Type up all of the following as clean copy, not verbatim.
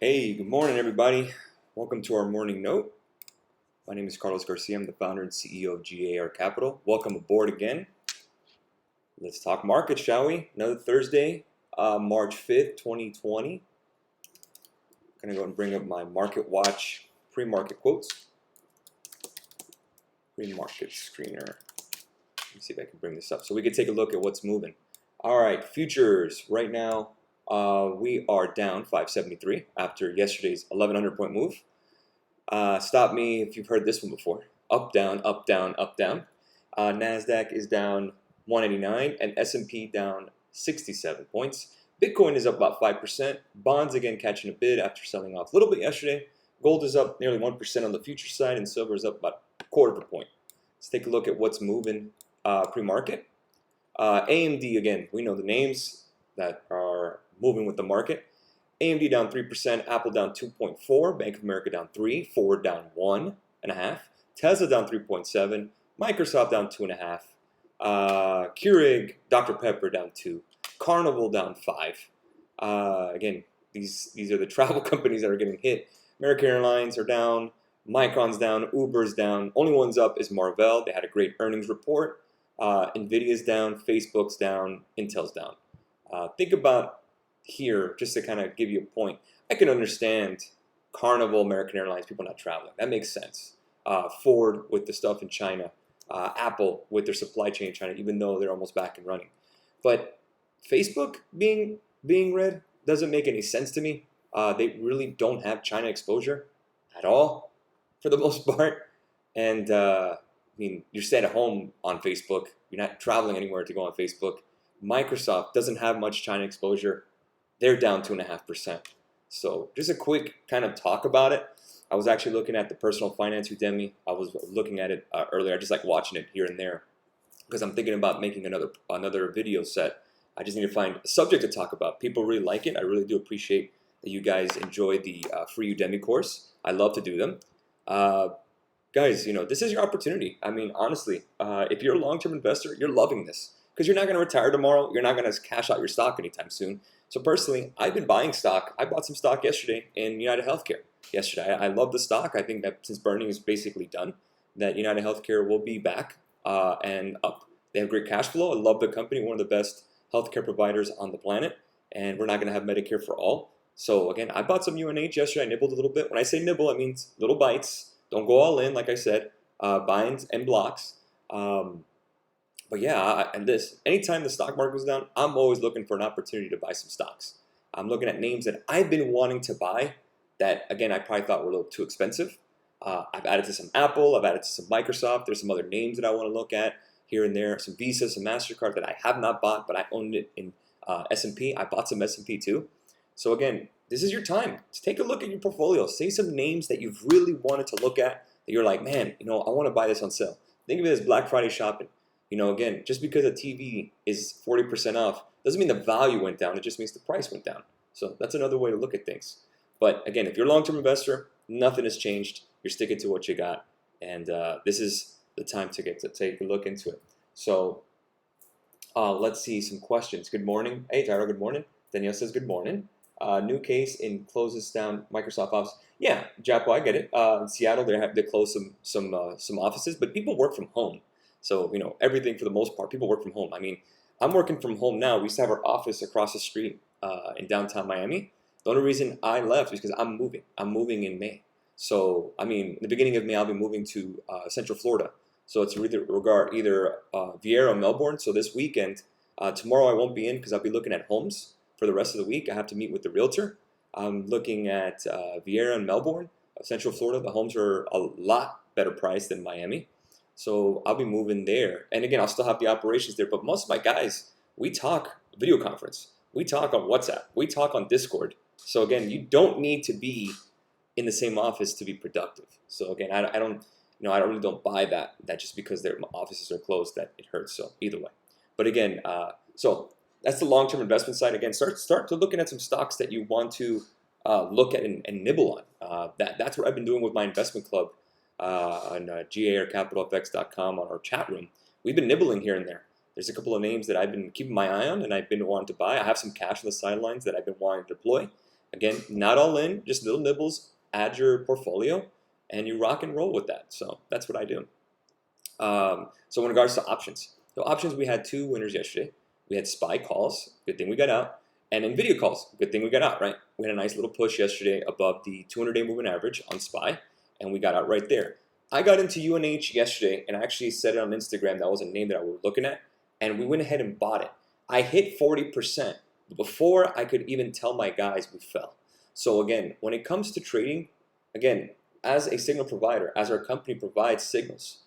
Hey, good morning, everybody. Welcome to our morning note. My name is Carlos Garcia. I'm the founder and CEO of GAR Capital. Welcome aboard again. Let's talk markets, shall we? Another Thursday, March 5th, 2020. I'm going to go and bring up my Market Watch pre-market quotes. Pre-market screener. Let me see if I can bring this up so we can take a look at what's moving. All right, futures. Right now, we are down 573 after yesterday's 1,100 point move. Stop me if you've heard this one before. Up, down, up, down, up, down. NASDAQ is down 189 and S&P down 67 points. Bitcoin is up about 5%. Bonds again catching a bid after selling off a little bit yesterday. Gold is up nearly 1% on the future side, and silver is up about a quarter of a point. Let's take a look at what's moving pre-market. AMD, again, we know the names that are moving with the market. AMD down 3%, Apple down 2.4%, Bank of America down 3%, Ford down 1.5%, Tesla down 3.7%, Microsoft down 2.5%, Keurig, Dr. Pepper down 2%, Carnival down 5%. Again, these are the travel companies that are getting hit. American Airlines are down, Micron's down, Uber's down. Only one's up is Marvell. They had a great earnings report. Nvidia's down, Facebook's down, Intel's down. Think about here, just to kind of give you a point, I can understand Carnival, American Airlines, people not traveling. That makes sense. Ford with the stuff in China, Apple with their supply chain in China, even though they're almost back and running. But Facebook being red doesn't make any sense to me. They really don't have China exposure at all, for the most part. And I mean, you're staying at home on Facebook. You're not traveling anywhere to go on Facebook. Microsoft doesn't have much China exposure. They're down 2.5%. So just a quick kind of talk about it. I was actually looking at the personal finance Udemy. I was looking at it earlier. I just like watching it here and there because I'm thinking about making another video set. I just need to find a subject to talk about. People really like it. I really do appreciate that you guys enjoy the free Udemy course. I love to do them. Guys, this is your opportunity. I mean, honestly, if you're a long-term investor, you're loving this because you're not going to retire tomorrow. You're not going to cash out your stock anytime soon. So personally, I've been buying stock. I bought some stock yesterday in United Healthcare. Yesterday, I love the stock. I think that since burning is basically done, that United Healthcare will be back and up. They have great cash flow. I love the company, one of the best healthcare providers on the planet, and we're not going to have Medicare for all. So again, I bought some UNH yesterday. I nibbled a little bit. When I say nibble, I mean little bites. Don't go all in, like I said, binds and blocks. But yeah, anytime the stock market goes down, I'm always looking for an opportunity to buy some stocks. I'm looking at names that I've been wanting to buy that, again, I probably thought were a little too expensive. I've added to some Apple. I've added to some Microsoft. There's some other names that I want to look at here and there. Some Visa, some MasterCard that I have not bought, but I owned it in S&P. I bought some S&P too. So again, this is your time to take a look at your portfolio. Say some names that you've really wanted to look at that you're like, man, I want to buy this on sale. Think of it as Black Friday shopping. Again, just because a TV is 40% off doesn't mean the value went down. It just means the price went down. So that's another way to look at things. But again, if you're a long-term investor, nothing has changed. You're sticking to what you got. And this is the time to take a look into it. So let's see some questions. Good morning. Hey, Tyra, good morning. Danielle says good morning. New case in closes down Microsoft office. Yeah, Japo, I get it. In Seattle, they closed some offices, but people work from home. So, everything for the most part, people work from home. I mean, I'm working from home now. We used to have our office across the street in downtown Miami. The only reason I left is because I'm moving. I'm moving in May. So, I mean, in the beginning of May, I'll be moving to Central Florida. So it's either Vieira or Melbourne. So this weekend, tomorrow I won't be in because I'll be looking at homes for the rest of the week. I have to meet with the realtor. I'm looking at Vieira and Melbourne, Central Florida. The homes are a lot better priced than Miami. So I'll be moving there. And again, I'll still have the operations there. But most of my guys, we talk video conference. We talk on WhatsApp. We talk on Discord. So again, you don't need to be in the same office to be productive. So again, I really don't buy that just because their offices are closed that it hurts. So either way. But again, so that's the long-term investment side. Again, start to looking at some stocks that you want to look at and nibble on. That's what I've been doing with my investment club. On garcapitalfx.com on our chat room. We've been nibbling here and there. There's a couple of names that I've been keeping my eye on and I've been wanting to buy. I have some cash on the sidelines that I've been wanting to deploy. Again, not all in, just little nibbles, add your portfolio, and you rock and roll with that. So that's what I do. So in regards to options, so options, we had two winners yesterday. We had SPY calls, good thing we got out, and NVIDIA calls, good thing we got out, right? We had a nice little push yesterday above the 200-day moving average on SPY, and we got out right there. I got into UNH yesterday, and I actually said it on Instagram. That was a name that I was looking at, and we went ahead and bought it. I hit 40%. Before I could even tell my guys, we fell. So again, when it comes to trading, again, as a signal provider, as our company provides signals,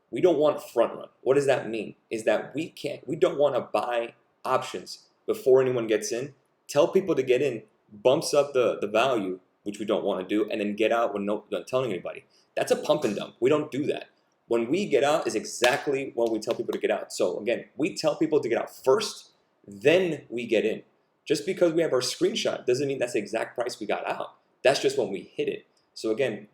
we don't want front run. What does that mean? Is that we don't want to buy options before anyone gets in, tell people to get in, bumps up the value, which we don't want to do, and then get out when not telling anybody. That's a pump and dump. We don't do that. When we get out is exactly when we tell people to get out. So again, we tell people to get out first, then we get in. Just because we have our screenshot doesn't mean that's the exact price we got out. That's just when we hit it. So again,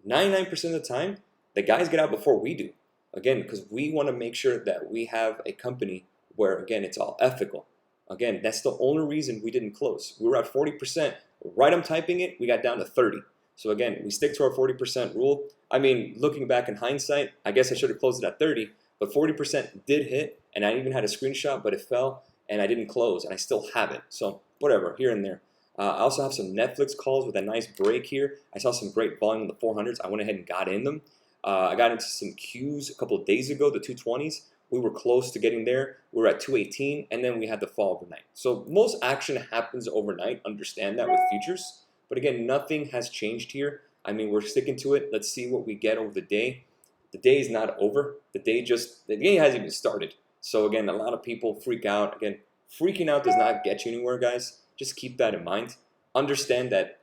99% of the time, the guys get out before we do. Again, because we want to make sure that we have a company where, again, it's all ethical. Again, that's the only reason we didn't close. We were at 40%. Right, I'm typing it, we got down to 30. So again, we stick to our 40% rule. I mean, looking back in hindsight, I guess I should have closed it at 30, but 40% did hit, and I even had a screenshot, but it fell, and I didn't close, and I still have it. So whatever, here and there. I also have some Netflix calls with a nice break here. I saw some great volume in the 400s. I went ahead and got in them. I got into some Qs a couple of days ago, the 220s. We were close to getting there. We were at 218, and then we had the fall overnight. So most action happens overnight. Understand that with futures. But again, nothing has changed here. I mean, we're sticking to it. Let's see what we get over the day. The day is not over. The game hasn't even started. So again, a lot of people freak out. Again, freaking out does not get you anywhere, guys. Just keep that in mind. Understand that,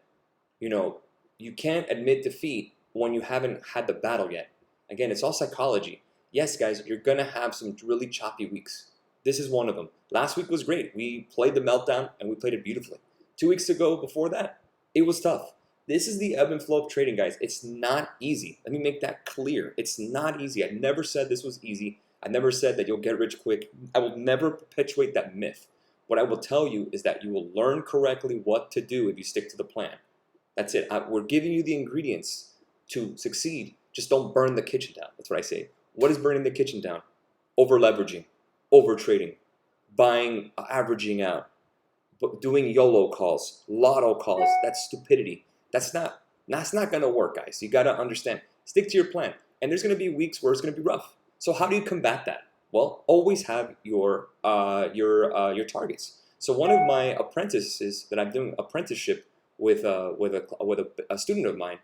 you can't admit defeat when you haven't had the battle yet. Again, it's all psychology. Yes, guys, you're going to have some really choppy weeks. This is one of them. Last week was great. We played the meltdown, and we played it beautifully. 2 weeks ago, before that, it was tough. This is the ebb and flow of trading, guys. It's not easy. Let me make that clear. It's not easy. I never said this was easy. I never said that you'll get rich quick. I will never perpetuate that myth. What I will tell you is that you will learn correctly what to do if you stick to the plan. That's it. We're giving you the ingredients to succeed. Just don't burn the kitchen down. That's what I say. What is burning the kitchen down? Over leveraging, over trading, buying, averaging out, doing YOLO calls, lotto calls. That's stupidity. That's not going to work, guys. You got to understand. Stick to your plan. And there's going to be weeks where it's going to be rough. So how do you combat that? Well, always have your targets. So one of my apprentices that I'm doing apprenticeship with a student of mine.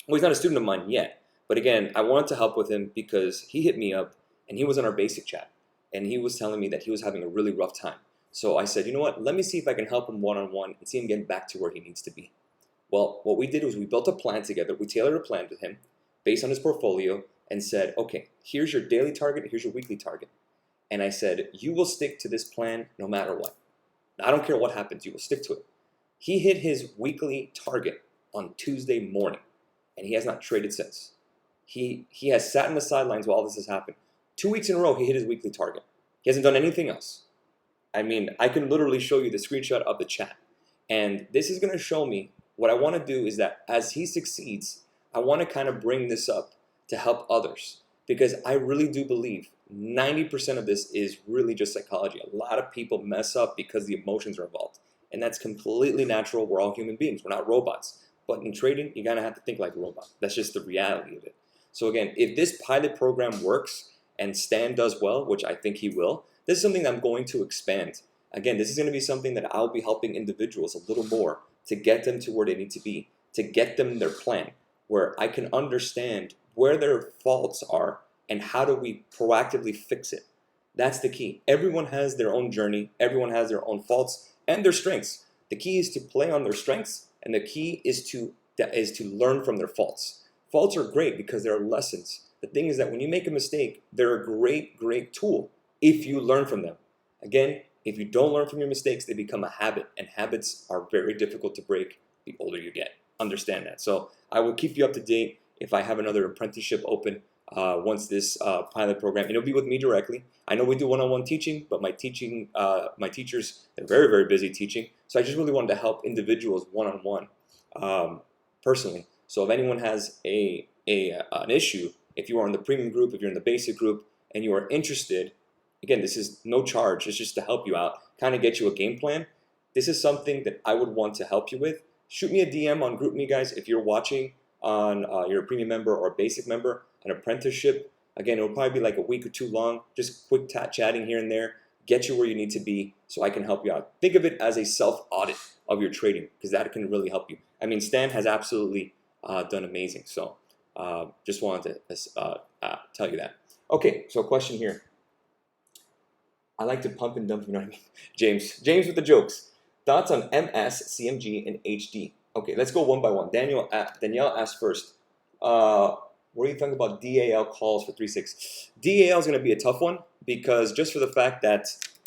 Well, he's not a student of mine yet, but again, I wanted to help with him because he hit me up and he was in our basic chat and he was telling me that he was having a really rough time. So I said, you know what? Let me see if I can help him one-on-one and see him getting back to where he needs to be. Well, what we did was we built a plan together. We tailored a plan to him based on his portfolio and said, okay, here's your daily target, here's your weekly target. And I said, you will stick to this plan no matter what. I don't care what happens, you will stick to it. He hit his weekly target on Tuesday morning, and he has not traded since. He has sat in the sidelines while this has happened. 2 weeks in a row, he hit his weekly target. He hasn't done anything else. I mean, I can literally show you the screenshot of the chat. And this is going to show me what I want to do is that as he succeeds, I want to kind of bring this up to help others. Because I really do believe 90% of this is really just psychology. A lot of people mess up because the emotions are involved. And that's completely natural. We're all human beings. We're not robots. But in trading, you're going to have to think like a robot. That's just the reality of it. So again, if this pilot program works and Stan does well, which I think he will, this is something that I'm going to expand. Again, this is going to be something that I'll be helping individuals a little more to get them to where they need to be, to get them their plan, where I can understand where their faults are and how do we proactively fix it. That's the key. Everyone has their own journey. Everyone has their own faults and their strengths. The key is to play on their strengths, and the key is to learn from their faults. Faults are great because they're lessons. The thing is that when you make a mistake, they're a great, great tool if you learn from them. Again, if you don't learn from your mistakes, they become a habit, and habits are very difficult to break the older you get. Understand that. So I will keep you up to date. If I have another apprenticeship open, once this pilot program, and it'll be with me directly. I know we do one-on-one teaching, but my teachers, they're very, very busy teaching. So I just really wanted to help individuals one-on-one, personally. So if anyone has an issue, if you are in the premium group, if you're in the basic group, and you are interested, again, this is no charge. It's just to help you out, kind of get you a game plan. This is something that I would want to help you with. Shoot me a DM on GroupMe, guys, if you're watching on you're a premium member or a basic member, an apprenticeship. Again, it'll probably be like a week or two long, just quick chatting here and there, get you where you need to be so I can help you out. Think of it as a self-audit of your trading, because that can really help you. I mean, Stan has absolutely done amazing. So just wanted to tell you that. Okay, so a question here. I like to pump and dump, you know what I mean? James with the jokes. Thoughts on MS, CMG, and HD? Okay, let's go one by one. Danielle asked first. What do you think about DAL calls for 3.6? DAL is going to be a tough one because just for the fact that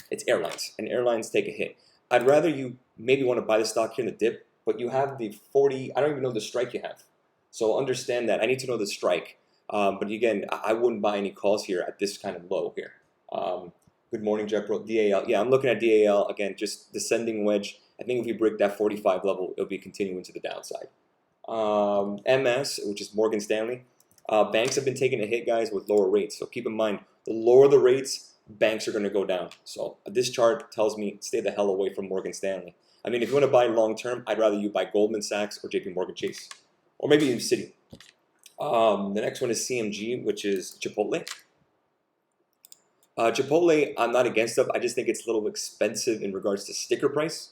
it's airlines, and airlines take a hit. I'd rather you maybe want to buy the stock here in the dip, but you have the 40, I don't even know the strike you have. So understand that. I need to know the strike. But again, I wouldn't buy any calls here at this kind of low here. Good morning, Jeff. DAL. Yeah, I'm looking at DAL. Again, just descending wedge. I think if you break that 45 level, it'll be continuing to the downside. MS, which is Morgan Stanley. Banks have been taking a hit, guys, with lower rates. So keep in mind, the lower the rates, banks are going to go down. So this chart tells me stay the hell away from Morgan Stanley. I mean, if you want to buy long term, I'd rather you buy Goldman Sachs or JP Morgan Chase, or maybe even Citi. The next one is CMG, which is Chipotle. Chipotle, I'm not against it. I just think it's a little expensive in regards to sticker price.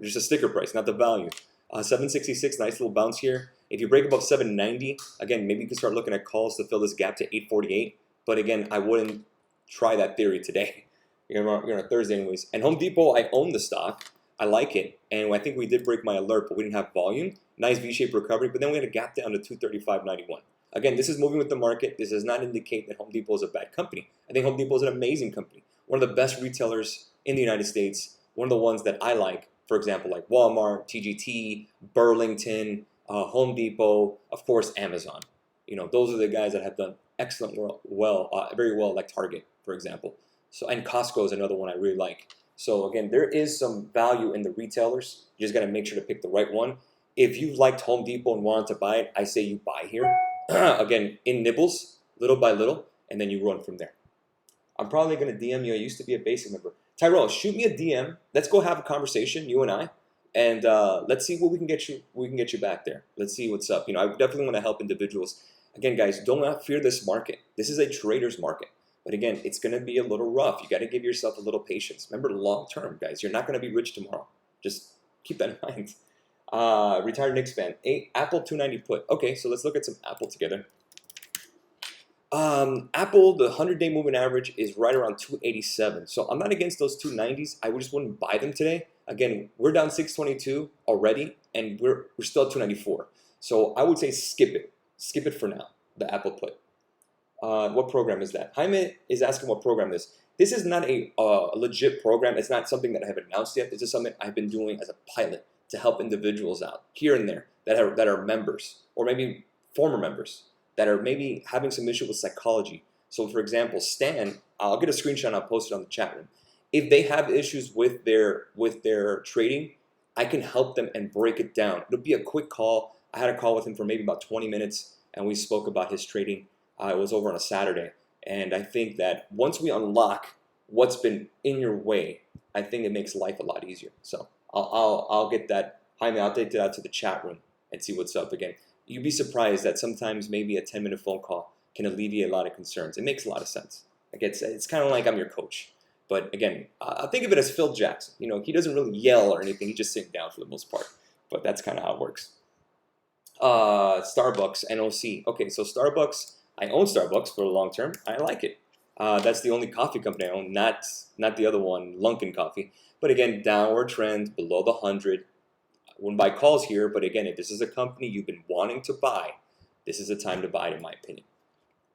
Just a sticker price, not the value. 766, nice little bounce here. If you break above 790, again, maybe you can start looking at calls to fill this gap to 848. But again, I wouldn't try that theory today. You're on a Thursday anyways. And Home Depot, I own the stock. I like it. And I think we did break my alert, but we didn't have volume. Nice V-shaped recovery, but then we had a gap down to 235.91. Again, this is moving with the market. This does not indicate that Home Depot is a bad company. I think Home Depot is an amazing company. One of the best retailers in the United States. One of the ones that I like, for example, like Walmart, TGT, Burlington, Home Depot, of course, Amazon. You know, those are the guys that have done excellent very well, like Target, for example. So, and Costco is another one I really like. So again, there is some value in the retailers. You just got to make sure to pick the right one. If you liked Home Depot and wanted to buy it, I say you buy here. Again, in nibbles, little by little, and then you run from there. I'm probably going to DM you. I used to be a basic member. Tyrell, shoot me a DM. Let's go have a conversation, you and I, and let's see what we can get you. We can get you back there. Let's see what's up. You know, I definitely want to help individuals. Again, guys, do not fear this market. This is a trader's market. But again, it's going to be a little rough. You got to give yourself a little patience. Remember, long term, guys. You're not going to be rich tomorrow. Just keep that in mind. Retired Knicks fan. Apple 290 put. Okay, so let's look at some Apple together. Apple, the 100-day moving average is right around 287. So I'm not against those 290s. I just wouldn't buy them today. Again, we're down 622 already, and we're still at 294. So I would say skip it. Skip it for now, the Apple put. What program is that? Jaime is asking what program this is. This is not a legit program. It's not something that I have announced yet. This is something I've been doing as a pilot to help individuals out here and there that are members, or maybe former members that are maybe having some issue with psychology. So for example, Stan, I'll get a screenshot, I'll post it on the chat room. If they have issues with their trading, I can help them and break it down. It'll be a quick call. I had a call with him for maybe about 20 minutes, and we spoke about his trading. It was over on a Saturday. And I think that once we unlock what's been in your way, I think it makes life a lot easier. So I'll get that. Jaime, I'll take that out to the chat room and see what's up. Again, you'd be surprised that sometimes maybe a 10-minute phone call can alleviate a lot of concerns. It makes a lot of sense. Like it's kind of like I'm your coach. But again, I think of it as Phil Jackson. You know, he doesn't really yell or anything. He just sits down for the most part. But that's kind of how it works. Starbucks, NOC. Okay, so Starbucks, I own Starbucks for the long term. I like it. That's the only coffee company I own, not the other one, Lunkin Coffee. But again, downward trend below the 100. I wouldn't buy calls here, but again, if this is a company you've been wanting to buy, this is the time to buy it, in my opinion.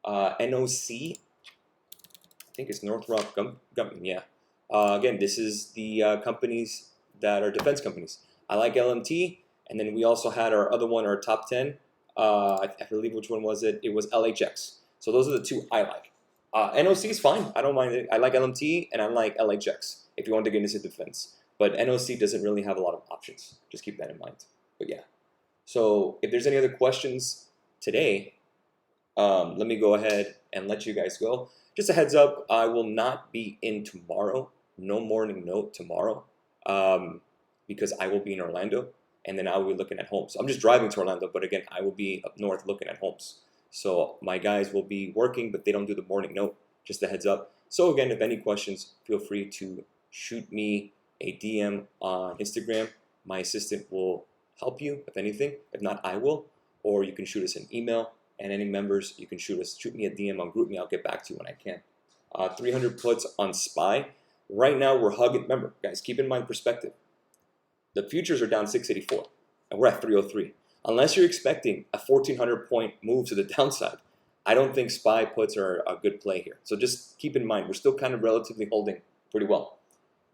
NOC, I think it's Northrop Grumman, yeah. Again, this is the companies that are defense companies. I like LMT, and then we also had our other one, our top 10. I believe which one was it? It was LHX. So those are the two I like. NOC is fine. I don't mind it. I like LMT and I like LHX if you want to get into defense. But NOC doesn't really have a lot of options. Just keep that in mind. But yeah. So if there's any other questions today, let me go ahead and let you guys go. Just a heads up, I will not be in tomorrow. No morning note tomorrow because I will be in Orlando and then I will be looking at homes. I'm just driving to Orlando, but again, I will be up north looking at homes. So my guys will be working, but they don't do the morning note. Just a heads up. So again, if any questions, feel free to shoot me a DM on Instagram. My assistant will help you if anything. If not, I will. Or you can shoot us an email. And any members, you can shoot me a DM on GroupMe. I'll get back to you when I can. 300 puts on SPY. Right now, we're hugging. Remember, guys, keep in mind perspective. The futures are down 684, and we're at 303. Unless you're expecting a 1,400 point move to the downside, I don't think SPY puts are a good play here. So just keep in mind, we're still kind of relatively holding pretty well.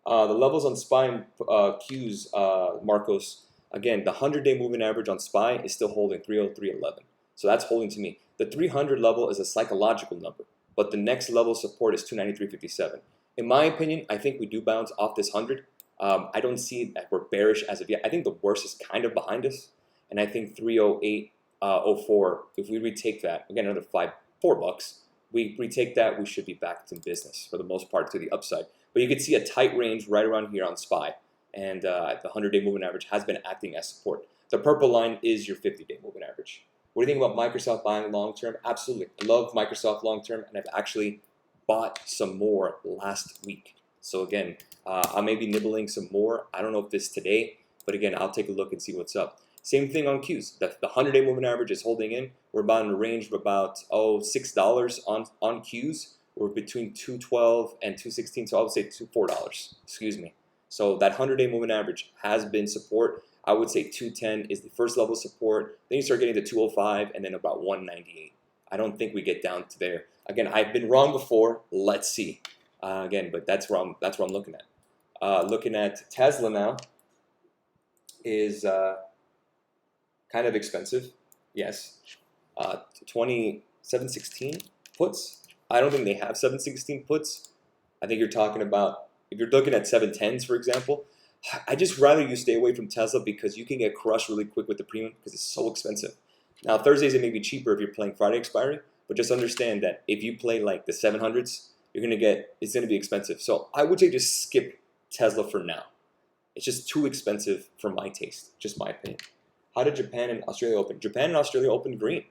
The levels on SPY and Qs, Marcos, again, the 100-day moving average on SPY is still holding 303.11. So that's holding to me. The 300 level is a psychological number, but the next level support is 293.57. In my opinion, I think we do bounce off this 100. I don't see that we're bearish as of yet. I think the worst is kind of behind us, and I think 308.04. If we retake that, again, another $4, we retake that, we should be back to business for the most part to the upside. But you can see a tight range right around here on SPY, and the 100-day moving average has been acting as support. The purple line is your 50-day moving average. What do you think about Microsoft buying long-term? Absolutely. I love Microsoft long-term, and I've actually bought some more last week. So again, I may be nibbling some more. I don't know if this today, but again, I'll take a look and see what's up. Same thing on Qs. The 100-day moving average is holding in. We're about in a range of about $6 on Qs. We're between 212 and 216, so I would say $4. Excuse me. So that 100-day moving average has been support. I would say 210 is the first level support. Then you start getting to 205 and then about 198. I don't think we get down to there. Again, I've been wrong before. Let's see. Again, but that's where I'm looking at. Looking at Tesla now is kind of expensive. Yes. 716 puts. I don't think they have 716 puts. I think you're talking about, if you're looking at 710s, for example, I just rather you stay away from Tesla because you can get crushed really quick with the premium because it's so expensive. Now, Thursdays it may be cheaper if you're playing Friday expiry, but just understand that if you play like the 700s, it's gonna be expensive. So I would say just skip Tesla for now. It's just too expensive for my taste, just my opinion. How did Japan and Australia open? Japan and Australia opened green.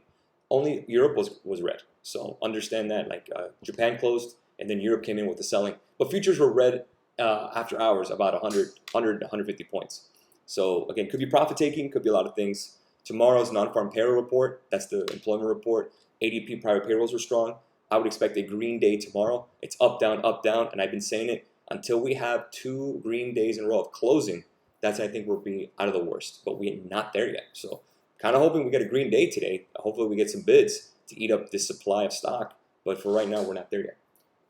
Only Europe was red. So understand that. Like Japan closed and then Europe came in with the selling. But futures were red after hours, about 100, 150 points. So again, could be profit taking, could be a lot of things. Tomorrow's non-farm payroll report, that's the employment report. ADP private payrolls were strong. I would expect a green day tomorrow. It's up, down, and I've been saying it until we have 2 green days in a row of closing. That's, I think, we'll be out of the worst, but we're not there yet. So kind of hoping we get a green day today. Hopefully we get some bids to eat up this supply of stock, but for right now, we're not there yet.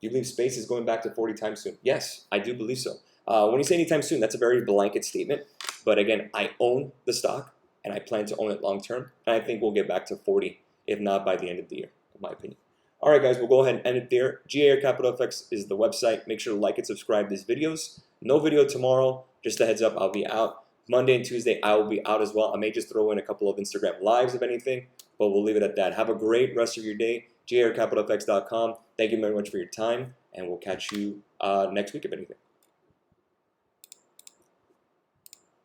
Do you believe space is going back to 40 times soon? Yes, I do believe so. When you say anytime soon, that's a very blanket statement. But again, I own the stock, and I plan to own it long term. And I think we'll get back to 40, if not by the end of the year, in my opinion. All right, guys, we'll go ahead and end it there. GAR Capital FX is the website. Make sure to like and subscribe to these videos. No video tomorrow. Just a heads up, I'll be out. Monday and Tuesday, I will be out as well. I may just throw in a couple of Instagram lives, if anything, but we'll leave it at that. Have a great rest of your day. GARCapitalFX.com. Thank you very much for your time, and we'll catch you next week, if anything.